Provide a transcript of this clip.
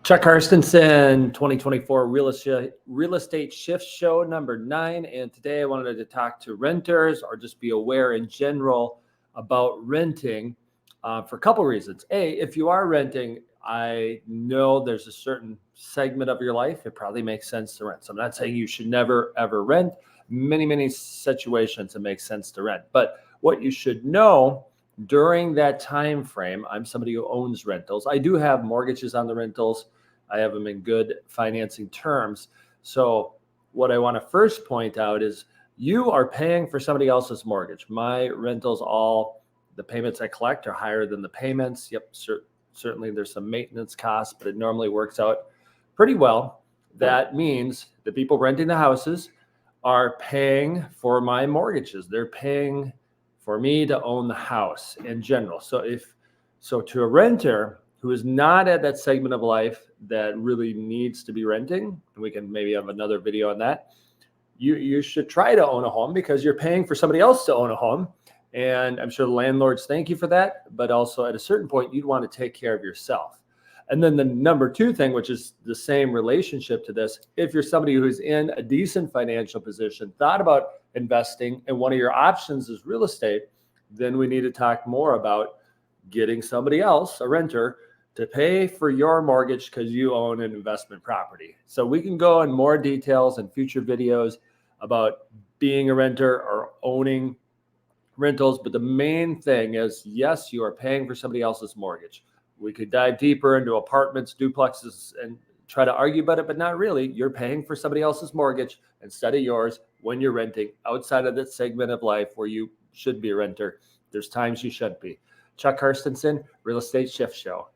Chuck Karstensen, 2024 Real Estate Shift Show number 9. And today I wanted to talk to renters or just be aware in general about renting for a couple reasons. A, if you are renting, I know there's a certain segment of your life, it probably makes sense to rent. So I'm not saying you should never, ever rent. Many situations it makes sense to rent. But what you should know during that time frame, I'm somebody who owns rentals. I do have mortgages on the rentals. I have them in good financing terms. So what I want to first point out is you are paying for somebody else's mortgage. My rentals, all the payments I collect are higher than the payments. Yep, certainly there's some maintenance costs, but it normally works out pretty well. That means the people renting the houses are paying for my mortgages. They're paying for me to own the house in general. So to a renter who is not at that segment of life that really needs to be renting, and we can maybe have another video on that, you should try to own a home because you're paying for somebody else to own a home. And I'm sure the landlords thank you for that, but also at a certain point, you'd want to take care of yourself. And then the number two thing, which is the same relationship to this, if you're somebody who's in a decent financial position, thought about investing, and one of your options is real estate, then we need to talk more about getting somebody else, a renter, to pay for your mortgage because you own an investment property. So we can go in more details in future videos about being a renter or owning rentals. But the main thing is, yes, you are paying for somebody else's mortgage. We could dive deeper into apartments, duplexes, and try to argue about it, but not really. You're paying for somebody else's mortgage instead of yours when you're renting outside of that segment of life where you should be a renter. There's times you shouldn't be. Chuck Karstensen, Real Estate Shift Show.